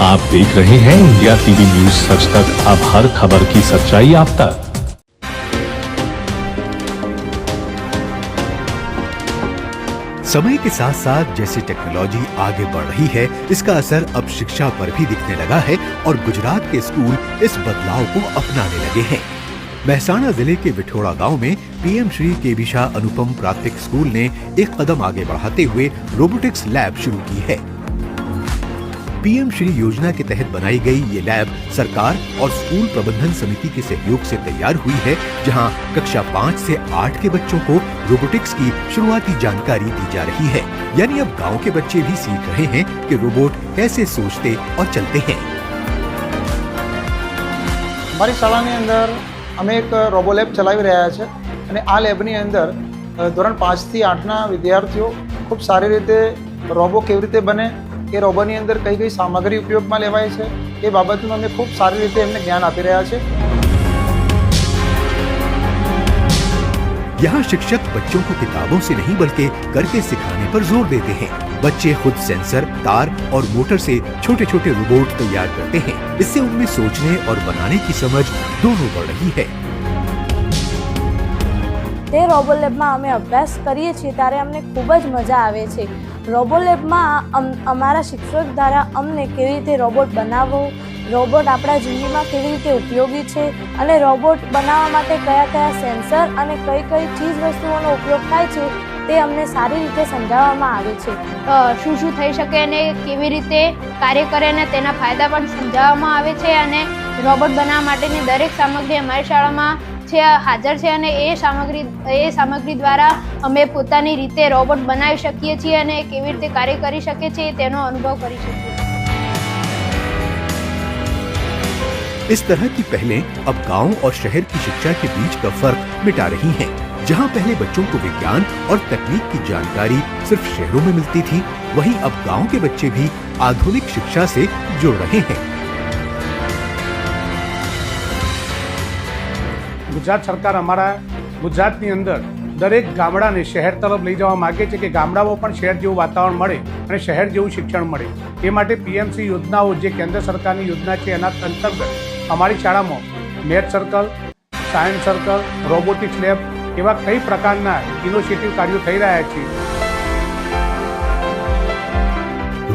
आप देख रहे हैं इंडिया टीवी न्यूज सच तक। अब हर खबर की सच्चाई आप तक। समय के साथ साथ जैसे टेक्नोलॉजी आगे बढ़ रही है, इसका असर अब शिक्षा पर भी दिखने लगा है और गुजरात के स्कूल इस बदलाव को अपनाने लगे हैं। महसाणा जिले के विठोड़ा गांव में पीएम श्री केबी शाह अनुपम प्राथमिक स्कूल ने एक कदम आगे बढ़ाते हुए रोबोटिक्स लैब शुरू की है। पीएम श्री योजना के तहत बनाई गई ये लैब सरकार और स्कूल प्रबंधन समिति के सहयोग से तैयार हुई है, जहां कक्षा 5 से 8 के बच्चों को रोबोटिक्स की शुरुआती जानकारी दी जा रही है। यानी अब गांव के बच्चे भी सीख रहे हैं कि रोबोट कैसे सोचते और चलते हैं। हमारी शाळाની અંદર અમે એક રોબો લેબ ચલાવી રહ્યા છે અને આ લેબની અંદર ધોરણ 5 થી 8ના વિદ્યાર્થીઓ ખૂબ સારી રીતે રોબો કેવી રીતે બને, એ રોબોની અંદર કઈ કઈ સામગ્રી ઉપયોગમાં લેવાય છે, એ બાબતનું અમે ખૂબ સારી રીતે એમને જ્ઞાન આપી રહ્યા છે। यहाँ शिक्षक बच्चों को किताबों से नहीं बल्कि करके सिखाने पर जोर देते हैं। बच्चे खुद सेंसर, तार और मोटर से छोटे छोटे रोबोट तैयार करते हैं। इससे उनमें सोचने और बनाने की समझ दोनों बढ़ रही है। તે રોબો લેબમાં અમે અભ્યાસ કરીએ છીએ ત્યારે અમને ખૂબ જ મજા આવે છે। રોબો લેબમાં અમારા શિક્ષક દ્વારા અમને કેવી રીતે રોબોટ બનાવવો, રોબોટ આપણા જિંદગીમાં કેવી રીતે ઉપયોગી છે અને રોબોટ બનાવવા માટે કયા કયા સેન્સર અને કઈ કઈ ચીજ વસ્તુઓનો ઉપયોગ થાય છે તે અમને સારી રીતે સમજાવવામાં આવે છે। શું થઈ શકે અને કેવી રીતે કાર્ય કરે અને તેના ફાયદા પણ સમજાવવામાં આવે છે અને રોબોટ બનાવવા માટેની દરેક સામગ્રી અમારી શાળામાં હાજર છે અને એ સામગ્રી દ્વારા અમે પોતાની રીતે રોબોટ બનાવી શકીએ છીએ અને કેવી રીતે કાર્ય કરી શકે છે તેનો અનુભવ કરી શકીએ છીએ। इस तरह की पहलें अब गांव और शहर की शिक्षा के बीच का फर्क मिटा रही हैं। जहां पहले बच्चों को विज्ञान और तकनीक की जानकारी सिर्फ शहरों में मिलती थी, वहीं अब गांव के बच्चे भी आधुनिक शिक्षा से जुड़ रहे हैं। गुजरात सरकार अमारा गुजरातनी अंदर दरेक गामडाने शहर तरफ लई जवा मागे छे कि गामडाओं पण शहर जेवुं वातावरण मळे अने शहर जेवुं शिक्षण मळे। ए माटे पीएमसी योजनाओं जे केंद्र सरकारनी योजना छे एना अंतर्गत अमारी शाळामां math circle, science circle, robotics lab एवा कई प्रकारना इनोवेटिव कार्यों थई रह्या छे।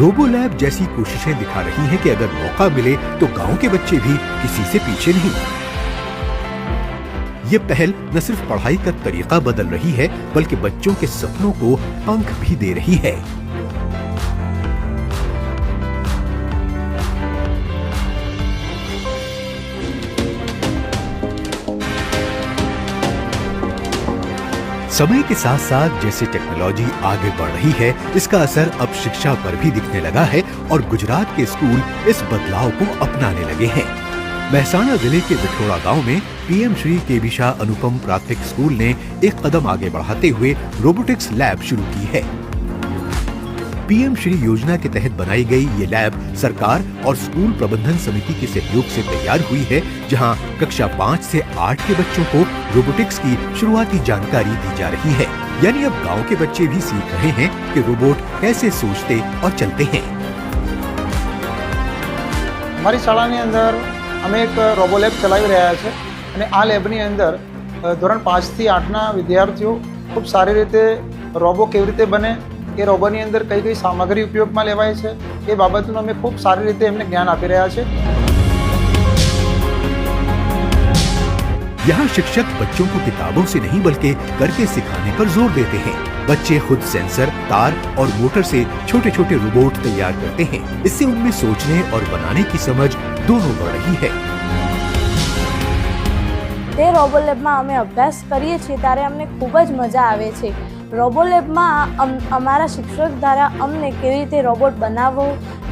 रोबो लैब जैसी कोशिशें दिखा रही हैं कि अगर मौका मिले तो गांव के बच्चे भी किसी से पीछे नहीं। ये पहल न सिर्फ पढ़ाई का तरीका बदल रही है बल्कि बच्चों के सपनों को पंख भी दे रही है। समय के साथ साथ जैसे टेक्नोलॉजी आगे बढ़ रही है, इसका असर अब शिक्षा पर भी दिखने लगा है और गुजरात के स्कूल इस बदलाव को अपनाने लगे हैं। महसाणा जिले के विठोड़ा गांव में पीएम श्री केबी शाह अनुपम प्राथमिक स्कूल ने एक कदम आगे बढ़ाते हुए रोबोटिक्स लैब शुरू की है। पीएम श्री योजना के तहत बनाई गई ये लैब सरकार और स्कूल प्रबंधन समिति के सहयोग से तैयार हुई है, जहां कक्षा 5 से 8 के बच्चों को रोबोटिक्स की शुरुआती जानकारी दी जा रही है। यानी अब गांव के बच्चे भी सीख रहे हैं कि रोबोट कैसे सोचते और चलते हैं। हमारी शाळाની અંદર અમે એક રોબો લેબ ચલાવી રહ્યા છે અને આ લેબની અંદર ધોરણ 5 થી 8ના વિદ્યાર્થીઓ ખૂબ સારી રીતે રોબો કેવી રીતે બને, એ રોબોની અંદર કઈ કઈ સામગ્રી ઉપયોગમાં લેવાય છે, એ બાબતનું અમે ખૂબ સારી રીતે એમને જ્ઞાન આપી રહ્યા છે। यहाँ शिक्षक बच्चों को किताबों से नहीं बल्कि करके सिखाने पर जोर देते हैं। बच्चे खुद सेंसर, तार और मोटर से छोटे छोटे रोबोट तैयार करते हैं। इससे उनमें सोचने और बनाने की समझ दोनों बढ़ रही है। તે રોબો લેબમાં અમે અભ્યાસ કરીએ છીએ ત્યારે અમને ખૂબ જ મજા આવે છે। રોબો લેબમાં અમારા શિક્ષક દ્વારા અમને કેવી રીતે રોબોટ બનાવવો,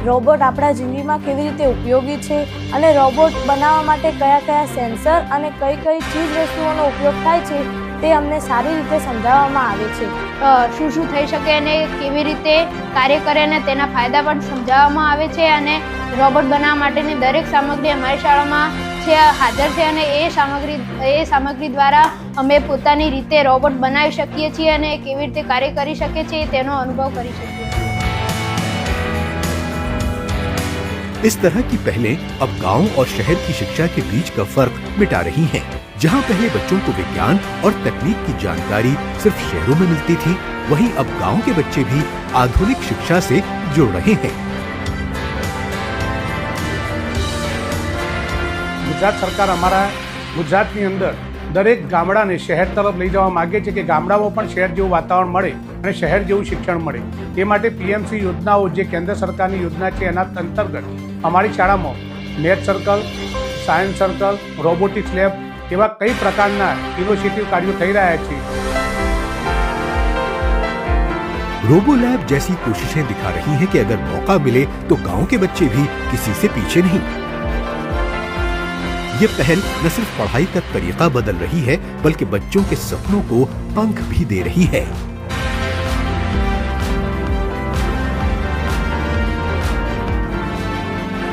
રોબોટ આપણા જિંદગીમાં કેવી રીતે ઉપયોગી છે અને રોબોટ બનાવવા માટે કયા કયા સેન્સર અને કઈ કઈ ચીજ વસ્તુઓનો ઉપયોગ થાય છે તે અમને સારી રીતે સમજાવવામાં આવે છે। શું થઈ શકે અને કેવી રીતે કાર્ય કરે અને તેના ફાયદા પણ સમજાવવામાં આવે છે અને રોબોટ બનાવવા માટેની દરેક સામગ્રી અમારી શાળામાં હાજર છે અને એ સામગ્રી દ્વારા અમે પોતાની રીતે રોબોટ બનાવી શકીએ છીએ અને કેવી રીતે કાર્ય કરી શકે છે તેનો અનુભવ કરી શકીએ છીએ। इस तरह की पहलें अब गांव और शहर की शिक्षा के बीच का फर्क मिटा रही हैं। जहां पहले बच्चों को विज्ञान और तकनीक की जानकारी सिर्फ शहरों में मिलती थी, वहीं अब गांव के बच्चे भी आधुनिक शिक्षा से जुड़ रहे हैं। ગુજરાત સરકાર અમારા ગુજરાતની અંદર દરેક ગામડાને શહેર તરફ લઈ જવા માગે છે કે ગામડામાં પણ શહેર જેવું વાતાવરણ મળે અને શહેર જેવું શિક્ષણ મળે। એ માટે પીએમસી યોજનાઓ જે કેન્દ્ર સરકારની યોજના છે એના અંતર્ગત અમારી શાળામાં math circle, science circle, robotics lab એવા કઈ પ્રકારના ઇનોવેટિવ કાર્યો થઈ રહ્યા છે। रोबो लैब जैसी कोशिशें दिखा रही हैं कि अगर मौका मिले तो गांव के बच्चे भी किसी से पीछे नहीं। ये पहल न सिर्फ पढ़ाई का तरीका बदल रही है, बल्कि बच्चों के सपनों को पंख भी दे रही है।